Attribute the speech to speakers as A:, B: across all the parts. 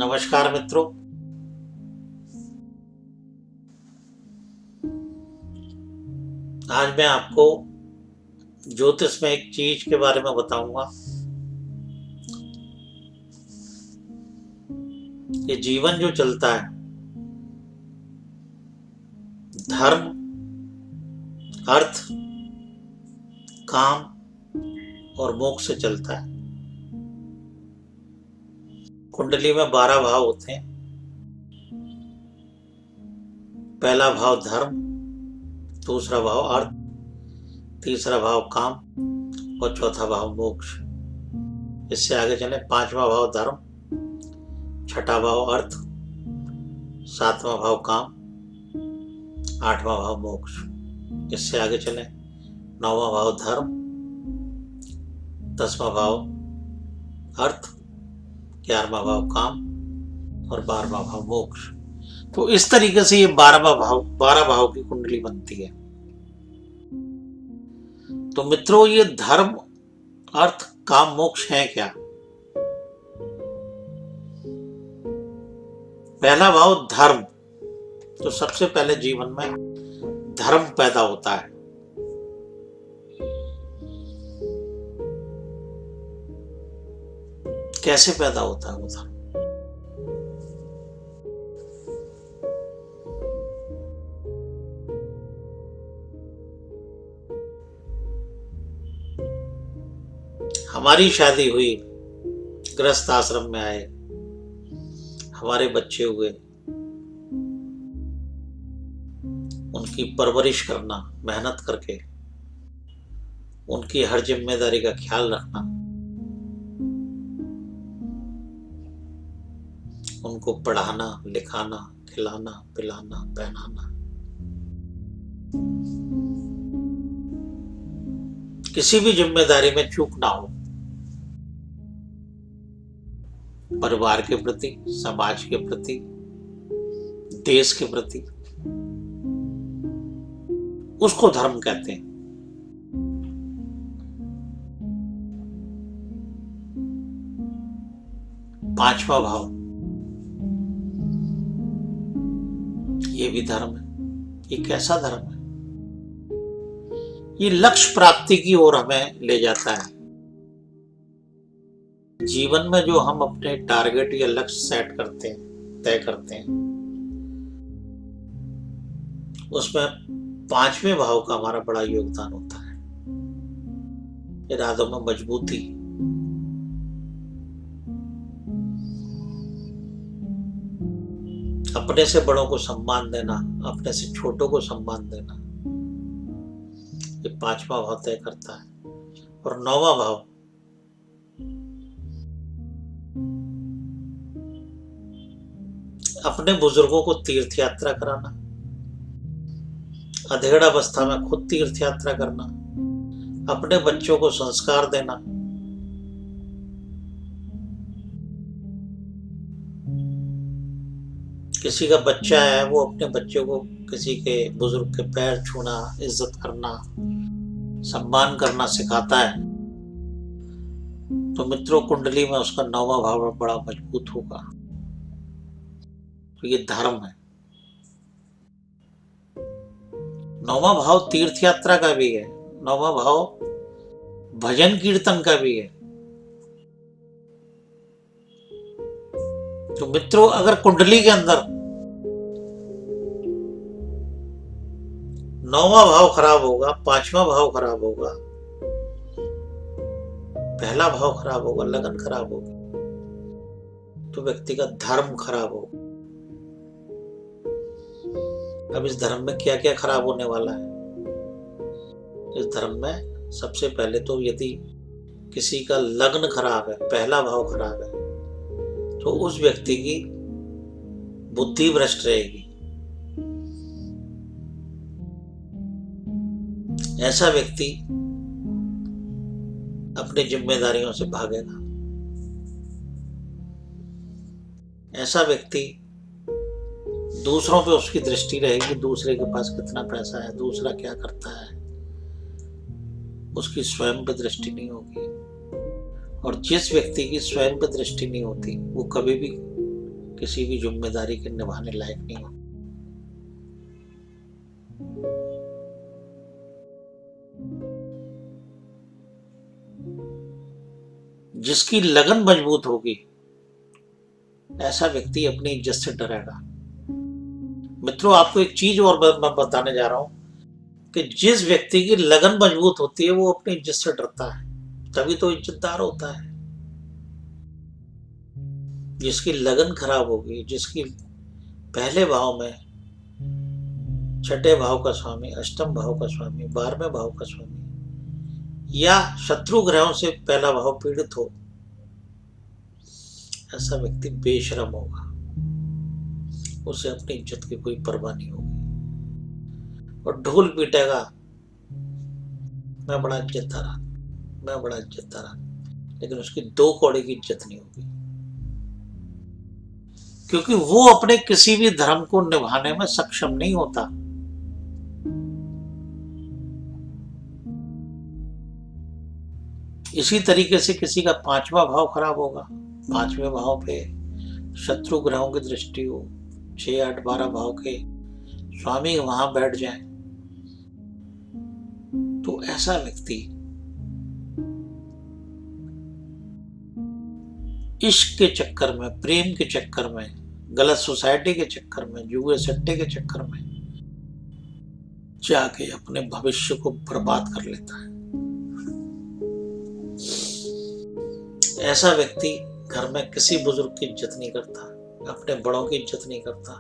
A: नमस्कार मित्रों। आज मैं आपको ज्योतिष में एक चीज के बारे में बताऊंगा। ये जीवन जो चलता है धर्म, अर्थ, काम और मोक्ष से चलता है। कुंडली में 12 भाव होते हैं। पहला भाव धर्म, दूसरा भाव अर्थ, तीसरा भाव काम और चौथा भाव मोक्ष। इससे आगे चले, 5वां भाव धर्म, छठा भाव अर्थ, 7वां भाव काम, 8वां भाव मोक्ष। इससे आगे चले, 9वां भाव धर्म, 10वां भाव अर्थ, 11वां भाव काम और 12वां भाव मोक्ष। तो इस तरीके से ये 12 भाव की कुंडली बनती है। तो मित्रों, ये धर्म, अर्थ, काम, मोक्ष है क्या? पहला भाव धर्म। तो सबसे पहले जीवन में धर्म पैदा होता है। कैसे पैदा होता है वो धर्म? हमारी शादी हुई, गृहस्थ आश्रम में आए, हमारे बच्चे हुए, उनकी परवरिश करना, मेहनत करके उनकी हर जिम्मेदारी का ख्याल रखना, उनको पढ़ाना, लिखाना, खिलाना, पिलाना, पहनाना, किसी भी जिम्मेदारी में चूक ना हो। परिवार के प्रति, समाज के प्रति, देश के प्रति, उसको धर्म कहते हैं। पांचवा भाव, ये भी धर्म है। ये कैसा धर्म है? ये लक्ष्य प्राप्ति की ओर हमें ले जाता है। जीवन में जो हम अपने टारगेट या लक्ष्य सेट करते हैं, तय करते हैं, उसमें 5वें भाव का हमारा बड़ा योगदान होता है। इरादों में मजबूती, अपने से बड़ों को सम्मान देना, अपने से छोटों को सम्मान देना, ये 5वां भाव तय करता है। और 9वां भाव, अपने बुजुर्गों को तीर्थ यात्रा कराना, अधेड़ अवस्था में खुद तीर्थ यात्रा करना, अपने बच्चों को संस्कार देना, किसी का बच्चा है वो अपने बच्चे को किसी के बुजुर्ग के पैर छूना, इज्जत करना, सम्मान करना सिखाता है। तो मित्रों, कुंडली में उसका 9वां भाव बड़ा मजबूत होगा। तो ये धर्म है। 9वां भाव तीर्थ यात्रा का भी है। 9वां भाव भजन कीर्तन का भी है। तो मित्रों, अगर कुंडली के अंदर 9वां भाव खराब होगा, 5वां भाव खराब होगा, पहला भाव खराब होगा, लगन खराब होगी, तो व्यक्ति का धर्म खराब होगा। अब इस धर्म में क्या क्या खराब होने वाला है? इस धर्म में सबसे पहले तो यदि किसी का लग्न खराब है, पहला भाव खराब है, तो उस व्यक्ति की बुद्धि भ्रष्ट रहेगी। ऐसा व्यक्ति अपनी जिम्मेदारियों से भागेगा। ऐसा व्यक्ति, दूसरों पे उसकी दृष्टि रहेगी, दूसरे के पास कितना पैसा है, दूसरा क्या करता है, उसकी स्वयं पे दृष्टि नहीं होगी। और जिस व्यक्ति की स्वयं पे दृष्टि नहीं होती, वो कभी भी किसी भी जिम्मेदारी के निभाने लायक नहीं हो। जिसकी लगन मजबूत होगी, ऐसा व्यक्ति अपनी इज्जत से डरेगा। मित्रों, आपको एक चीज और मैं बताने जा रहा हूं कि जिस व्यक्ति की लगन मजबूत होती है वो अपनी इज्जत से डरता है, तभी तो इज्जतदार होता है। जिसकी लगन खराब होगी, जिसकी पहले भाव में, छठे भाव का स्वामी, अष्टम भाव का स्वामी, 12वें भाव का स्वामी या शत्रु ग्रहों से पहला भाव पीड़ित हो, ऐसा व्यक्ति बेशरम होगा। उसे अपनी इज्जत की कोई परवाह नहीं होगी और ढोल पीटेगा, मैं बड़ा इज्जतदार, मैं बड़ा इज्जतदार, लेकिन उसकी 2 कौड़े की इज्जत नहीं होगी, क्योंकि वो अपने किसी भी धर्म को निभाने में सक्षम नहीं होता। इसी तरीके से किसी का 5वां भाव खराब होगा, 5वें भाव पे शत्रु ग्रहों की दृष्टि हो, 6, 8, 12 भाव के स्वामी वहां बैठ जाए, तो ऐसा व्यक्ति इश्क के चक्कर में, प्रेम के चक्कर में, गलत सोसाइटी के चक्कर में, जुए सट्टे के चक्कर में जाके अपने भविष्य को बर्बाद कर लेता है। ऐसा व्यक्ति घर में किसी बुजुर्ग की इज्जत नहीं करता, अपने बड़ों की इज्जत नहीं करता,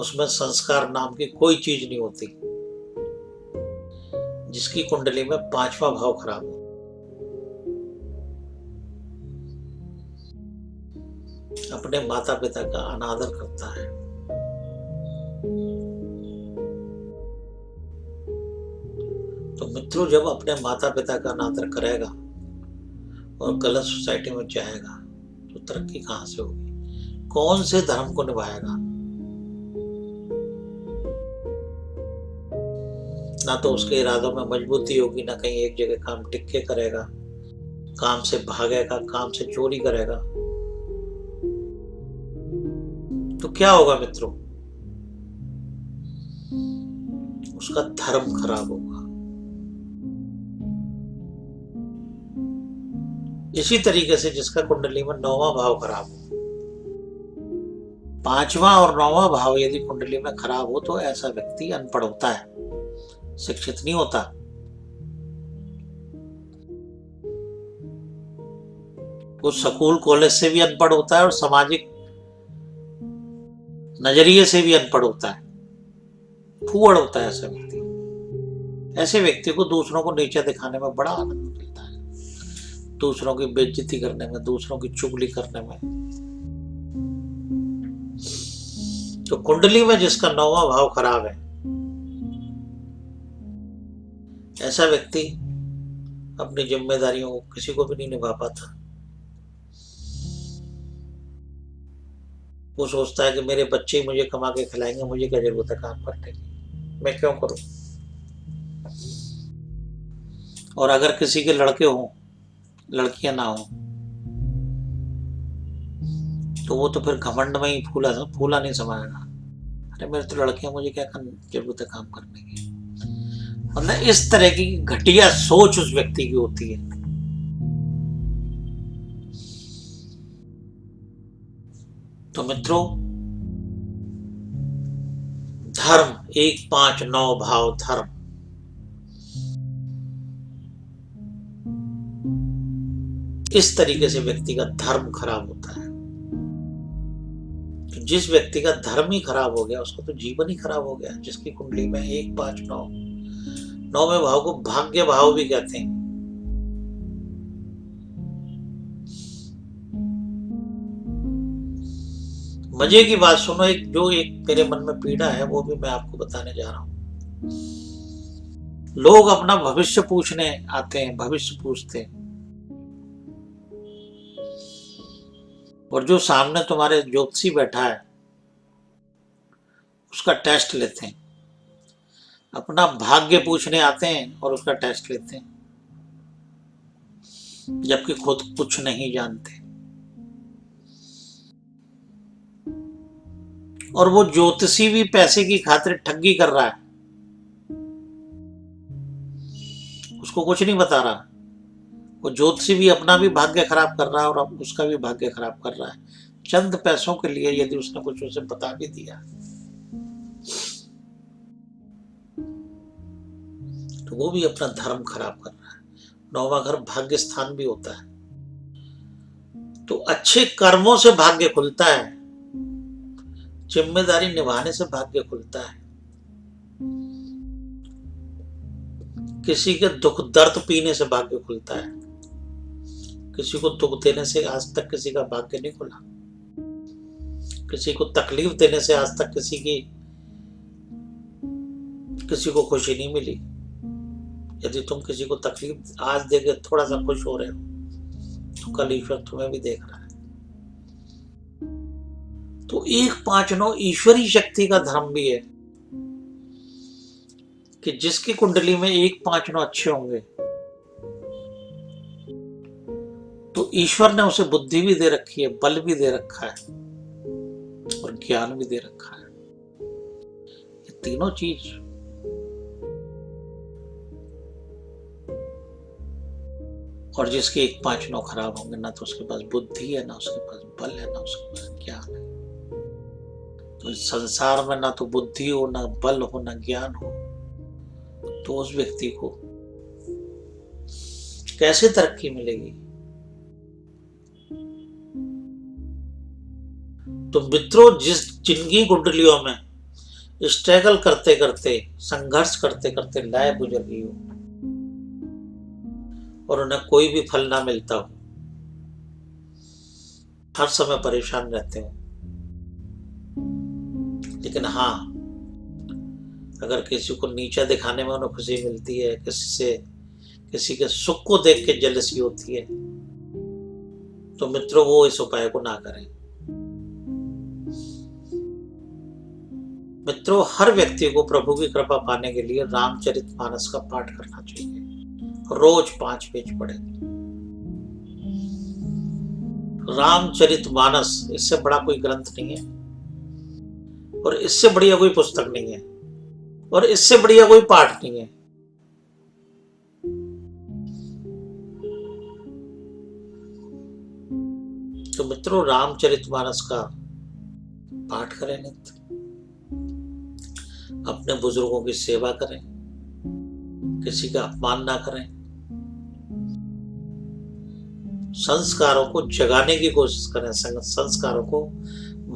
A: उसमें संस्कार नाम की कोई चीज नहीं होती। जिसकी कुंडली में 5वां भाव खराब हो, अपने माता पिता का अनादर करता है, तो मित्रों, जब अपने माता पिता का अनादर करेगा और गलत सोसाइटी में जाएगा तो तरक्की कहां से होगी? कौन से धर्म को निभाएगा? ना तो उसके इरादों में मजबूती होगी, ना कहीं एक जगह काम टिक के करेगा, काम से भागेगा, काम से चोरी करेगा, तो क्या होगा मित्रों? उसका धर्म खराब होगा। इसी तरीके से जिसका कुंडली में 9वां भाव खराब हो, 5वां और 9वां भाव यदि कुंडली में खराब हो, तो ऐसा व्यक्ति अनपढ़ होता है, शिक्षित नहीं होता। वो स्कूल कॉलेज से भी अनपढ़ होता है और सामाजिक नजरिए से भी अनपढ़ होता है, फूहड़ होता है ऐसा व्यक्ति। ऐसे व्यक्ति को दूसरों को नीचा दिखाने में बड़ा आनंद मिलता है, दूसरों की बेइज्जती करने में, दूसरों की चुगली करने में। तो कुंडली में जिसका 9वां भाव खराब है, ऐसा व्यक्ति अपनी जिम्मेदारियों को किसी को भी नहीं निभा पाता। वो सोचता है कि मेरे बच्चे ही मुझे कमा के खिलाएंगे, मुझे क्या जरूरत है काम करने की, मैं क्यों करूं? और अगर किसी के लड़के हों, लड़कियां ना हो, तो वो तो फिर घमंड में ही फूला नहीं समाएगा। अरे मेरे तो लड़कियां, मुझे क्या जरूरत है काम करने की। मतलब इस तरह की घटिया सोच उस व्यक्ति की होती है। तो मित्रों, धर्म 1, 5, 9 भाव धर्म, इस तरीके से व्यक्ति का धर्म खराब होता है। तो जिस व्यक्ति का धर्म ही खराब हो गया, उसका तो जीवन ही खराब हो गया। जिसकी कुंडली में 1, 5, 9, 9वें भाव को भाग्य भाव भी कहते हैं। मजे की बात सुनो, एक मेरे मन में पीड़ा है, वो भी मैं आपको बताने जा रहा हूं। लोग अपना भविष्य पूछने आते हैं, भविष्य पूछते हैं, और जो सामने तुम्हारे ज्योतिषी बैठा है उसका टेस्ट लेते हैं। अपना भाग्य पूछने आते हैं और उसका टेस्ट लेते हैं, जबकि खुद कुछ नहीं जानते। और वो ज्योतिषी भी पैसे की खातिर ठगी कर रहा है, उसको कुछ नहीं बता रहा। वो ज्योतिषी भी अपना भी भाग्य खराब कर रहा है और उसका भी भाग्य खराब कर रहा है, चंद पैसों के लिए। यदि उसने कुछ उसे बता भी दिया तो वो भी अपना धर्म खराब कर रहा है। 9वां घर भाग्य स्थान भी होता है, तो अच्छे कर्मों से भाग्य खुलता है, जिम्मेदारी निभाने से भाग्य खुलता है। किसी के दुख दर्द पीने से भाग्य खुलता है। किसी को दुख देने से आज तक किसी का भाग्य नहीं खुला। किसी को तकलीफ देने से आज तक किसी को खुशी नहीं मिली। यदि तुम किसी को तकलीफ आज देके थोड़ा सा खुश हो रहे हो तो कल ईश्वर तुम्हें भी देख रहा है। तो 159 ईश्वरी शक्ति का धर्म भी है कि जिसकी कुंडली में 159 अच्छे होंगे तो ईश्वर ने उसे बुद्धि भी दे रखी है, बल भी दे रखा है और ज्ञान भी दे रखा है। ये तीनों चीज। और जिसके 159 खराब होंगे, ना तो उसके पास बुद्धि है, ना उसके पास बल है, ना उसके पास ज्ञान है। तो इस संसार में ना तो बुद्धि हो, ना बल हो, ना ज्ञान हो, तो उस व्यक्ति को कैसे तरक्की मिलेगी? तो मित्रों, जिनकी कुंडलियों में स्ट्रगल करते करते, संघर्ष करते करते लाइफ गुजर गई हो और उन्हें कोई भी फल ना मिलता हो, हर समय परेशान रहते हो, लेकिन हाँ, अगर किसी को नीचा दिखाने में उन्हें खुशी मिलती है, किसी के सुख को देख के जेलसी होती है, तो मित्रों वो इस उपाय को ना करें। मित्रों, हर व्यक्ति को प्रभु की कृपा पाने के लिए रामचरितमानस का पाठ करना चाहिए। रोज 5 पेज पढ़े। रामचरितमानस, इससे बड़ा कोई ग्रंथ नहीं है और इससे बढ़िया कोई पुस्तक नहीं है और इससे बढ़िया कोई पाठ नहीं है। तो मित्रों, रामचरितमानस का पाठ करें नित्य, अपने बुजुर्गों की सेवा करें, किसी का अपमान ना करें, संस्कारों को जगाने की कोशिश करें, संस्कारों को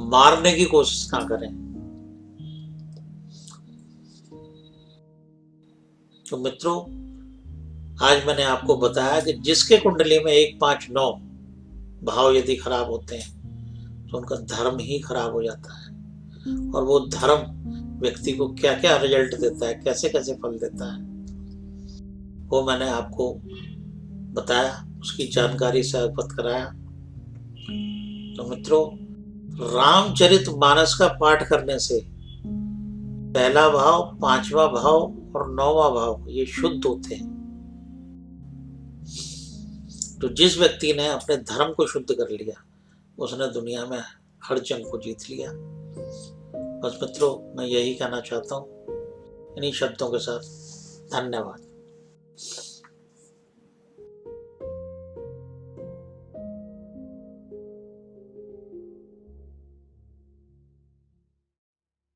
A: मारने की कोशिश ना करें। तो मित्रों, आज मैंने आपको बताया कि जिसके कुंडली में 159 भाव यदि खराब होते हैं तो उनका धर्म ही खराब हो जाता है। और वो धर्म व्यक्ति को क्या क्या रिजल्ट देता है, कैसे कैसे फल देता है, वो मैंने आपको बताया, उसकी जानकारी से अवगत कराया। तो मित्रों, रामचरितमानस का पाठ करने से पहला भाव, 5वां भाव और 9वां भाव ये शुद्ध होते हैं। तो जिस व्यक्ति ने अपने धर्म को शुद्ध कर लिया, उसने दुनिया में हर जंग को जीत लिया। बस मित्रों, मैं यही कहना चाहता हूँ इन्हीं शब्दों के साथ। धन्यवाद।